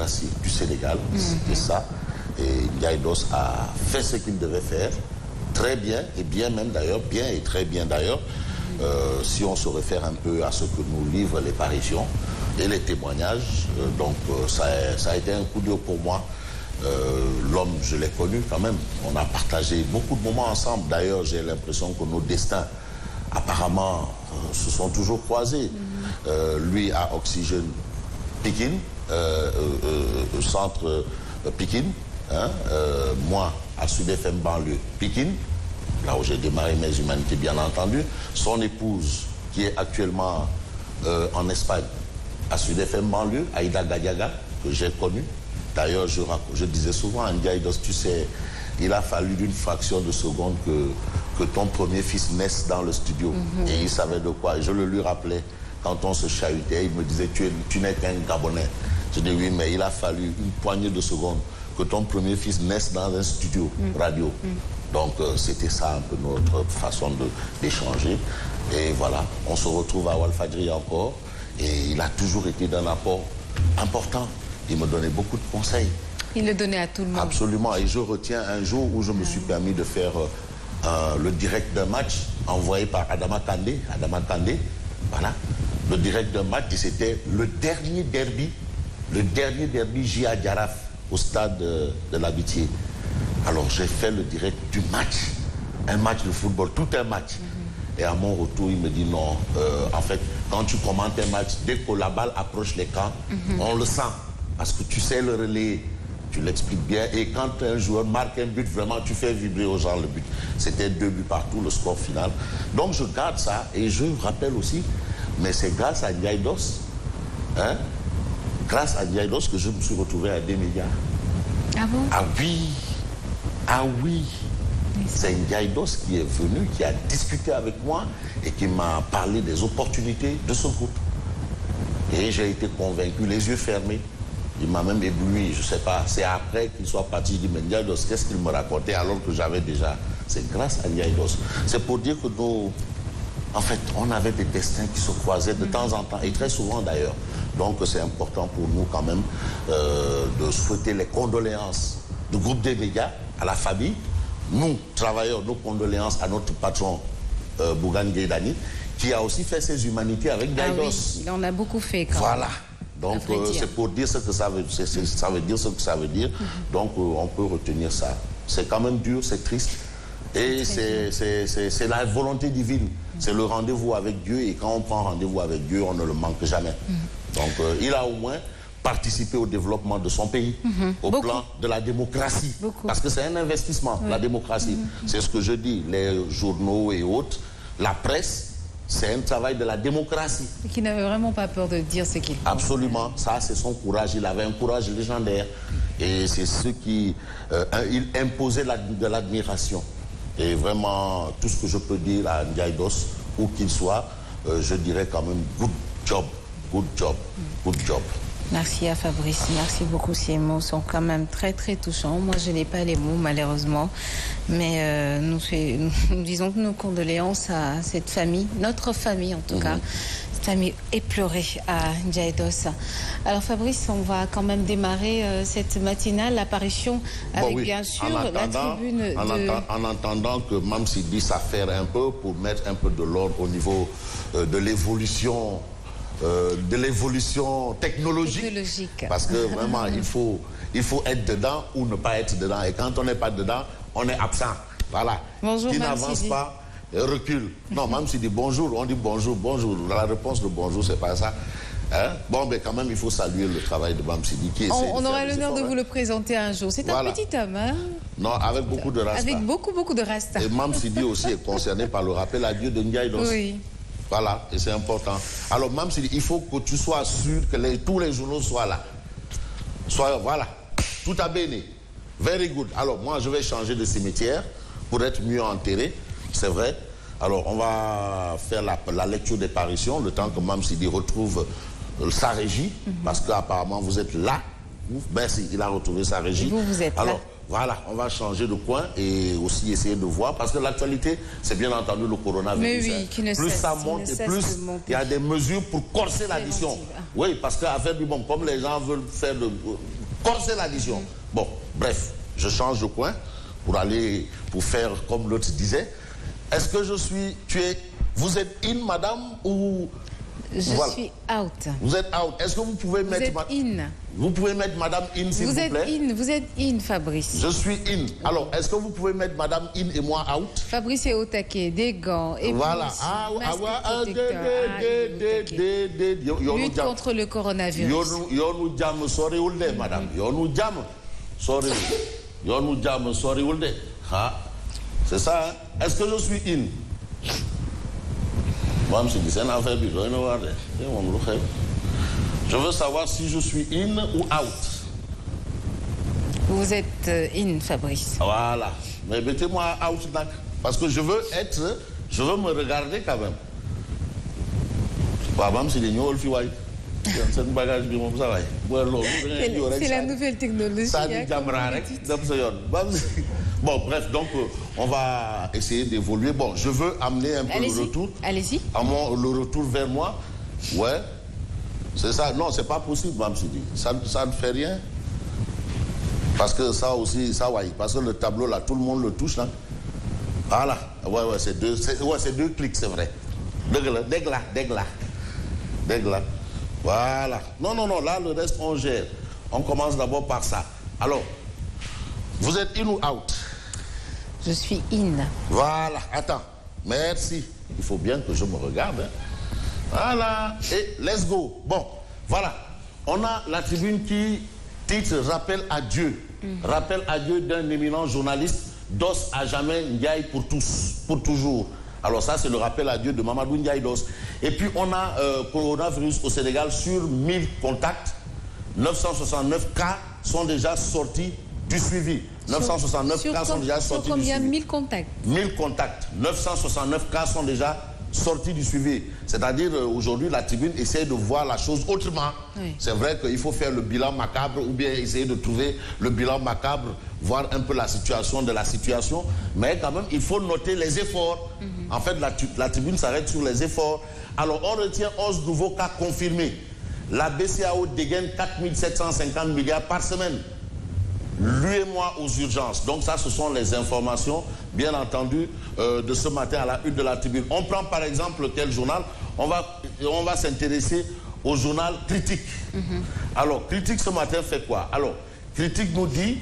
démocratie du Sénégal, c'était ça. Et Ndiaye Doss a fait ce qu'il devait faire, très bien, et bien même d'ailleurs, bien et très bien d'ailleurs, si on se réfère un peu à ce que nous livrent les parutions et les témoignages. Ça a été un coup dur pour moi. L'homme, je l'ai connu quand même. On a partagé beaucoup de moments ensemble. D'ailleurs, j'ai l'impression que nos destins, apparemment, se sont toujours croisés. Lui à Oxygène Pikine, centre Pikine, moi à Sud FM banlieue Pikine, là où j'ai démarré mes humanités bien entendu. Son épouse qui est actuellement en Espagne à Sud FM banlieue, Aïda Gadiaga, que j'ai connue. D'ailleurs, je disais souvent à Ndiaye Doss, tu sais, il a fallu d'une fraction de seconde que ton premier fils naisse dans le studio. Et il savait de quoi. Je le lui rappelais quand on se chahutait. Il me disait, tu n'es qu'un Gabonais. Je dis oui, mais il a fallu une poignée de secondes que ton premier fils naisse dans un studio radio. Donc c'était ça un peu notre façon d'échanger. Et voilà, on se retrouve à Walfadjri encore. Et il a toujours été d'un apport important. Il me donnait beaucoup de conseils. Il le donnait à tout le monde. Absolument. Et je retiens un jour où je me suis permis de faire le direct d'un match envoyé par Adama Kandé. Voilà. Le direct d'un match, c'était le dernier derby J.A. Diaraf au stade de l'Amitié. Alors j'ai fait le direct du match. Un match de football, tout un match. Et à mon retour, il me dit non. En fait, quand tu commentes un match, dès que la balle approche les camps, on le sent. Parce que tu sais le relayer, tu l'expliques bien. Et quand un joueur marque un but, vraiment, tu fais vibrer aux gens le but. C'était 2 buts partout, le score final. Donc je garde ça et je rappelle aussi, mais c'est grâce à Ndiaye Doss, grâce à Ndiaye Doss que je me suis retrouvé à des médias. Ah bon? Ah oui. Ah oui. C'est Ndiaye Doss qui est venu, qui a discuté avec moi et qui m'a parlé des opportunités de ce groupe. Et j'ai été convaincu, les yeux fermés. Il m'a même ébloui, je ne sais pas. C'est après qu'il soit parti, je dis, mais Ndiaye Doss, qu'est-ce qu'il me racontait alors que j'avais déjà... C'est grâce à Ndiaye Doss. C'est pour dire que nous, en fait, on avait des destins qui se croisaient de temps en temps, et très souvent d'ailleurs. Donc c'est important pour nous quand même de souhaiter les condoléances du groupe des médias à la famille. Nous, travailleurs, nos condoléances à notre patron Bougane Gueye Dany, qui a aussi fait ses humanités avec Ndiaye Doss. Oui, il en a beaucoup fait quand même. Voilà. Donc c'est pour dire ce que ça veut, ça veut dire ce que ça veut dire. Donc on peut retenir ça. C'est quand même dur, c'est triste. Et c'est la volonté divine. C'est le rendez-vous avec Dieu. Et quand on prend rendez-vous avec Dieu, on ne le manque jamais. Donc il a au moins participé au développement de son pays, au plan de la démocratie. Parce que c'est un investissement, la démocratie. C'est ce que je dis, les journaux et autres, la presse, c'est un travail de la démocratie. Et qui n'avait vraiment pas peur de dire ce qu'il pense. Absolument, ça c'est son courage, il avait un courage légendaire. Et c'est ce qui... il imposait de l'admiration. Et vraiment, tout ce que je peux dire à Ndiaye Doss, où qu'il soit, je dirais quand même good job, good job, good job. Merci à Fabrice, merci beaucoup. Ces mots sont quand même très très touchants. Moi je n'ai pas les mots malheureusement, mais nous disons que nos condoléances à cette famille, notre famille en tout cas, cette famille éplorée à Ndiaye Doss. Alors Fabrice, on va quand même démarrer cette matinale, l'apparition avec bien sûr la tribune en attendant que Mame Sidi s'affaire un peu pour mettre un peu de l'ordre au niveau de l'évolution technologique. Parce que vraiment, il faut être dedans ou ne pas être dedans. Et quand on n'est pas dedans, on est absent. Voilà. Bonjour, qui n'avance pas, recule. Non, même s'il dit bonjour, on dit bonjour, bonjour. La réponse de bonjour, c'est pas ça. Bon, mais quand même, il faut saluer le travail de Mame Sidi qui essaie on aura l'honneur de vous le présenter un jour. C'est un petit homme, hein? Non, avec beaucoup de rasta. Avec beaucoup de rasta. Et Mame Sidi aussi est concerné par le rappel à Dieu de Ndiaye Doss. Oui. Voilà, et c'est important. Alors, Mame Sidi, il faut que tu sois sûr que tous les journaux soient là. Voilà, tout à bene. Very good. Alors, moi, je vais changer de cimetière pour être mieux enterré, c'est vrai. Alors, on va faire la lecture des parutions, le temps que Mame Sidi retrouve sa régie, parce qu'apparemment, vous êtes là, Merci, il a retrouvé sa régie. Et vous êtes alors, là. Voilà, on va changer de coin et aussi essayer de voir, parce que l'actualité, c'est bien entendu le coronavirus. Mais oui, qui ne plus cesse, ça monte et plus il y a des mesures pour corser l'addition. Oui, parce qu'à faire du bon, comme les gens veulent faire de corser l'addition. Bon, bref, je change de coin pour faire comme l'autre disait. Est-ce que vous êtes in, madame, ou... Je suis out. Vous êtes out. Est-ce que vous pouvez mettre... Vous êtes in. Vous pouvez mettre madame in, s'il vous plaît. Vous êtes in, Fabrice. Je suis in. Alors, est-ce que vous pouvez mettre madame in et moi out? Fabrice est au taquet, des gants, et voilà. Lutte contre le coronavirus. Yonu jam sorry ulde, madame. Yonu jam sorry. Yonu jam sorry ulde. C'est ça, hein? Est-ce que je suis in? Moi, je me dis, c'est une affaire bizarre. Je veux savoir si je suis in ou out. Vous êtes in, Fabrice. Voilà. Mais mettez-moi out, parce que je veux me regarder quand même. C'est la nouvelle technologie. Bon, bref, donc on va essayer d'évoluer. Bon, je veux amener un peu le retour. Allez-y. Le retour vers moi. Ouais. C'est ça. Non, c'est pas possible, Mme Sidi. Ça ne fait rien. Parce que ça aussi, parce que le tableau là, tout le monde le touche là. Voilà. Ouais, c'est deux clics, c'est vrai. Dégla. Voilà. Non, là, le reste, on gère. On commence d'abord par ça. Alors, vous êtes in ou out? Je suis in. Voilà. Attends. Merci. Il faut bien que je me regarde. Hein. Voilà. Et let's go. Bon, voilà. On a la tribune qui titre Rappel à Dieu. Rappel à Dieu d'un éminent journaliste, Dos à jamais, Ndiaye pour tous, pour toujours. Alors ça, c'est le rappel à Dieu de Mamadou Ndiaye Dos. Et puis on a coronavirus au Sénégal sur 1000 contacts. 969 cas sont déjà sortis du suivi. 969 cas sont déjà sortis du suivi. Combien? 1000 contacts. 1000 contacts. 969 cas sont déjà sortis du suivi. C'est-à-dire, aujourd'hui, la tribune essaie de voir la chose autrement. Oui. C'est vrai qu'il faut faire le bilan macabre ou bien essayer de trouver le bilan macabre, voir un peu la situation de la situation. Mais quand même, il faut noter les efforts. En fait, la tribune s'arrête sur les efforts. Alors, on retient 11 nouveaux cas confirmés. La BCAO dégaine 4750 milliards par semaine. Lui-et-moi aux urgences. Donc ça, ce sont les informations, bien entendu, de ce matin à la une de la tribune. On prend par exemple quel journal? On va s'intéresser au journal Critique. Alors, Critique ce matin fait quoi? Alors, Critique nous dit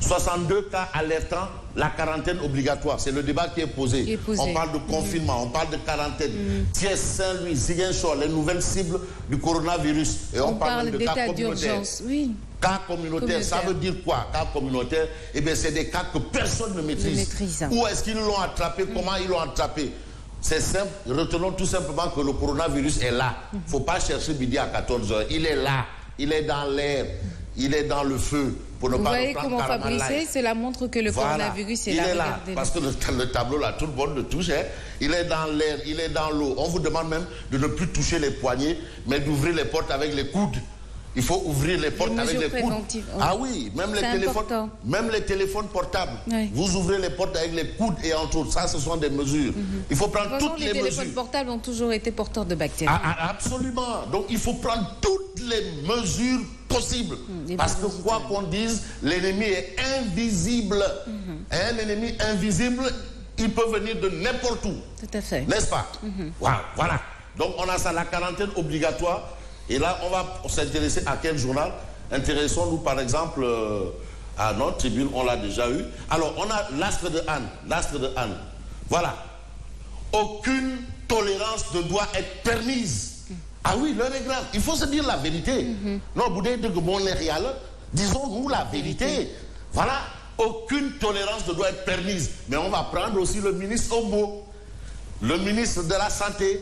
62 cas alertant la quarantaine obligatoire. C'est le débat qui est posé. On parle de confinement, on parle de quarantaine. Thiès, Saint-Louis, Ziguinchor, les nouvelles cibles du coronavirus. Et on parle de cas communautaires. Oui. Cas communautaire, ça veut dire quoi? Cas communautaire, eh bien c'est des cas que personne ne maîtrise. Où est-ce qu'ils l'ont attrapé? Comment ils l'ont attrapé? C'est simple, retenons tout simplement que le coronavirus est là. Il ne faut pas chercher midi à 14h. Il est là, il est dans l'air, il est dans le feu. Pour ne Vous pas voyez comment Fabrice, cela montre que le coronavirus est là. Il est là, parce que le tableau là, tout le monde le touche. Hein. Il est dans l'air, il est dans l'eau. On vous demande même de ne plus toucher les poignets, mais d'ouvrir les portes avec les coudes. Il faut ouvrir les portes avec les coudes. Ah oui, même les téléphones portables. Oui. Vous ouvrez les portes avec les coudes et entre autres. Ça, ce sont des mesures. Il faut prendre toutes les mesures. Les téléphones portables ont toujours été porteurs de bactéries. Absolument. Donc, il faut prendre toutes les mesures possibles. Parce que quoi qu'on dise, l'ennemi est invisible. Un ennemi invisible, il peut venir de n'importe où. Tout à fait. N'est-ce pas? Voilà. Donc, on a ça, la quarantaine obligatoire. Et là, on va s'intéresser à quel journal? Intéressons-nous par exemple à notre tribune, on l'a déjà eu. Alors, on a l'Astre de Anne. L'Astre de Anne. Voilà. Aucune tolérance ne doit être permise. Ah oui, l'heure est grave. Il faut se dire la vérité. Non, vous dites que bon est réel. Disons-nous la vérité. Voilà. Aucune tolérance ne doit être permise. Mais on va prendre aussi le ministre Ombo, le ministre de la Santé.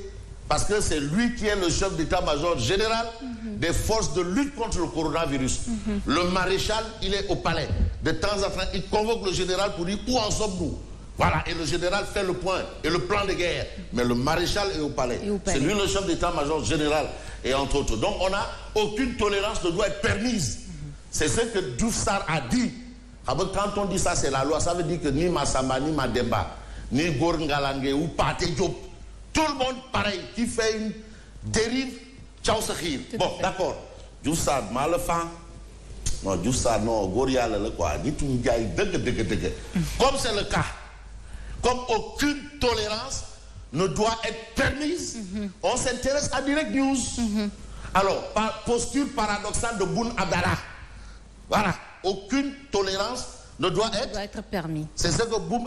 Parce que c'est lui qui est le chef d'état-major général des forces de lutte contre le coronavirus. Le maréchal, il est au palais. De temps en temps, il convoque le général pour dire où en sommes-nous. Voilà, et le général fait le point et le plan de guerre. Mais le maréchal est au palais. C'est lui le chef d'état-major général et entre autres. Donc on n'a aucune tolérance ne doit être permise. C'est ce que Diouf Sarr a dit. Quand on dit ça, c'est la loi. Ça veut dire que ni Massamba, ni Mademba, ni Gor Ngalangue ou Pathé Diop, tout le monde pareil, qui fait une dérive, ciao Sakhir. Bon, d'accord. Diouf Sarr, Malefan. Non, Diouf Sarr, non, Gorial, quoi. Comme c'est le cas, comme aucune tolérance ne doit être permise, on s'intéresse à Direct News. Alors, posture paradoxale de Boun Abdallah. Voilà, aucune tolérance ne doit être permis. C'est ce que Boum,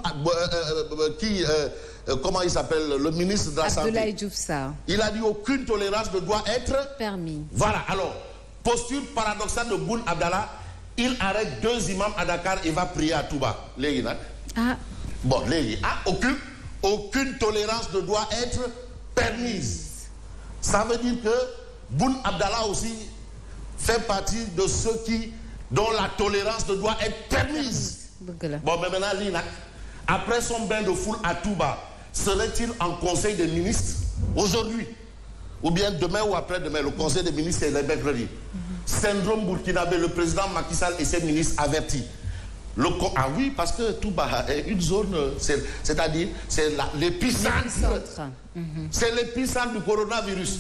comment il s'appelle, le ministre de la Santé. Abdoulaye Diouf Sarr. Il a dit aucune tolérance ne doit être permis. Voilà, alors, posture paradoxale de Boun Abdallah, il arrête 2 imams à Dakar et va prier à Touba. Bon, aucune tolérance ne doit être permise. Ça veut dire que Boun Abdallah aussi fait partie de ceux dont la tolérance ne doit être permise. Bon, mais maintenant, Lina, après son bain de foule à Touba, serait-il en conseil des ministres aujourd'hui? Ou bien demain ou après-demain, le conseil des ministres est le mercredi. Syndrome burkinabé, le président Macky Sall et ses ministres avertis. Ah oui, parce que Touba est une zone, c'est-à-dire, c'est l'épicentre. C'est l'épicentre du coronavirus.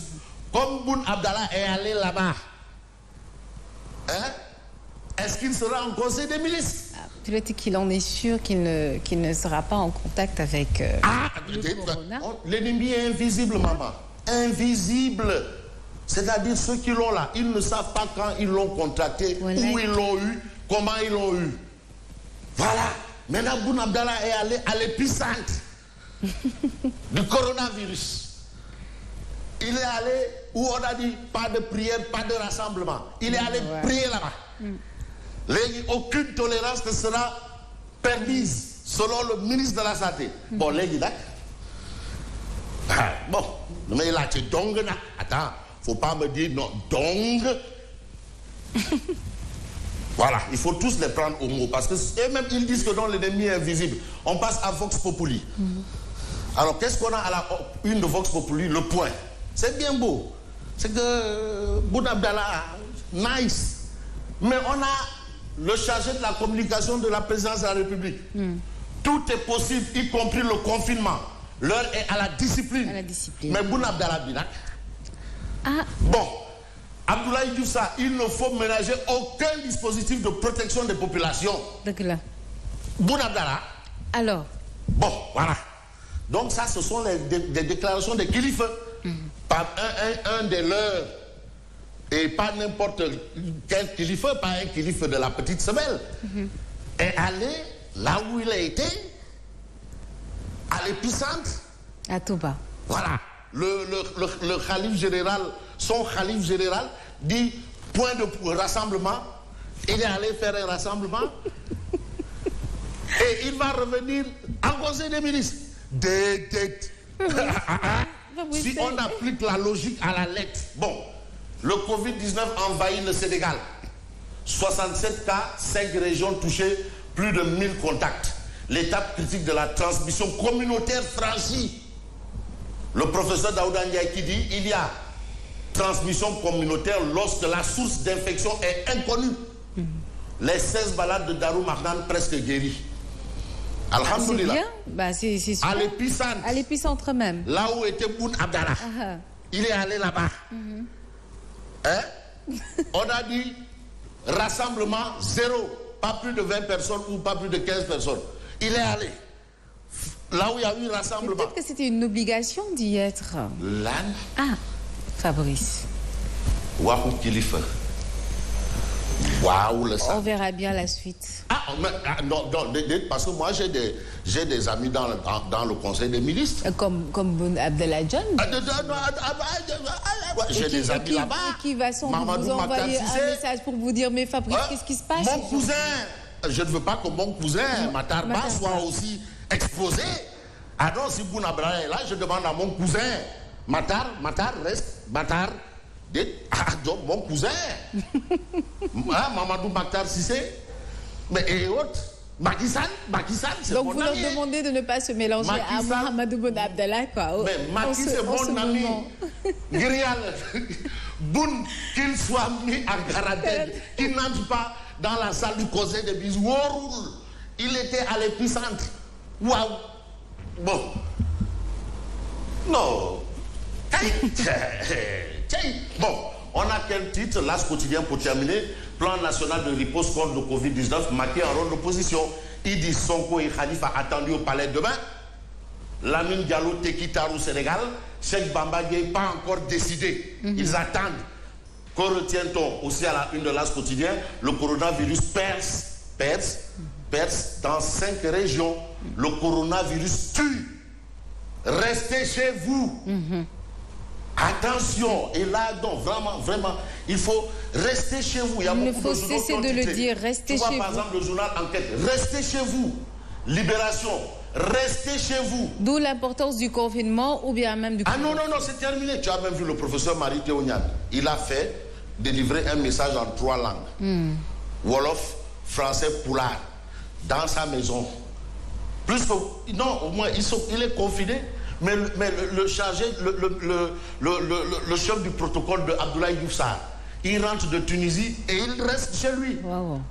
Comme Boun Abdallah est allé là-bas, est-ce qu'il sera en conseil des ministres? Peut-être qu'il en est sûr qu'il ne sera pas en contact avec le corona. L'ennemi est invisible, maman. Invisible. C'est-à-dire ceux qui l'ont là, ils ne savent pas quand ils l'ont contracté, où ils l'ont eu, comment ils l'ont eu. Voilà. Maintenant, Boun Abdallah est allé à l'épicentre du coronavirus. Il est allé où on a dit pas de prière, pas de rassemblement. Il est allé prier là-bas. Aucune tolérance ne sera permise selon le ministre de la Santé. Bon, les gars, bon, mais là, tu dong, attends, faut pas me dire non, dong. Voilà, il faut tous les prendre au mot parce que eux-mêmes ils disent que non, l'ennemi est invisible. On passe à Vox Populi. Alors, qu'est-ce qu'on a à la une de Vox Populi? Le point. C'est bien beau. C'est que Boun Abdallah, nice. Mais on a le chargé de la communication de la présidence de la République. Tout est possible, y compris le confinement. L'heure est à la discipline. Mais Boun Abdallah Binak. Bon, Abdoulaye Diouf Sarr, il ne faut ménager aucun dispositif de protection des populations. Boun Abdallah. Alors. Bon, voilà. Donc ça, ce sont des déclarations des kilifes. Par un des leurs. Et pas n'importe quel kilife, pas un kilife de la petite semelle, est allé là où il a été, à l'épicentre. À Touba. Voilà. Le khalife général, son khalife général, dit point de rassemblement. Il est allé faire un rassemblement. Et il va revenir en conseil des ministres. Si on applique la logique à la lettre, bon. Le Covid-19 envahit le Sénégal. 67 cas, 5 régions touchées, plus de 1000 contacts. L'étape critique de la transmission communautaire franchie. Le professeur Daouda Ndiaye qui dit il y a transmission communautaire lorsque la source d'infection est inconnue. Les 16 malades de Darou Marnane presque guéris. Alhamdoulilah. C'est super. À l'épicentre même. Là où était Boun Abdallah. Il est allé là-bas. On a dit rassemblement 0, pas plus de 20 personnes ou pas plus de 15 personnes. Il est allé là où il y a eu rassemblement. Peut-être que c'était une obligation d'y être. Fabrice. Wahou Kilifa. Waouh, on verra bien la suite. Non, parce que moi j'ai des amis dans le conseil des ministres. Comme Boun Abdallah John. J'ai des amis là-bas. Qui va sans doute vous envoyer un message pour vous dire mais Fabrice, qu'est-ce qui se passe? Mon cousin, je ne veux pas que mon cousin Matarba soit aussi exposé. Ah non, si Boun Abdallah est là, je demande à mon cousin Matar, reste, Matar. Donc mon cousin, Mamadou Makhtar Cissé, mais et autres, Macky Sall, c'est donc mon vous ami. leur demandez de ne pas se mélanger à Mahamadou Boun Abdallah, quoi. Mais Macky c'est mon ami. Boun, qu'il soit mis en quarantaine, qu'il n'entre pas dans la salle du conseil des bisous. Wóorul, il était à l'épicentre. Waouh. Bon. Non. Bon, on a quel titre? L'As quotidien pour terminer. Plan national de riposte contre le Covid-19, Macky en rôle d'opposition. Il dit Sonko et Khalifa attendus au palais demain. Lamine Diallo, Tekitaru, Sénégal. Cheikh Bamba Gueye, pas encore décidé. Ils attendent. Que retient-on aussi à la une de l'As quotidien? Le coronavirus perce dans 5 régions. Le coronavirus tue. Restez chez vous. Attention. Et là, donc, vraiment, il faut rester chez vous. Il faut cesser de le dire. Restez chez vous. Par exemple, le journal Enquête. Restez chez vous. Libération. Restez chez vous. D'où l'importance du confinement ou bien même du... Ah non, c'est terminé. Tu as même vu le professeur Marie-Théo Niane. Il a fait délivrer un message en 3 langues. Wolof, français, poulard. Dans sa maison. Plus que... Non, au moins, il est confiné. Mais le chargé, le chef du protocole de Abdoulaye Diouf Sarr, il rentre de Tunisie et il reste chez lui. Wow.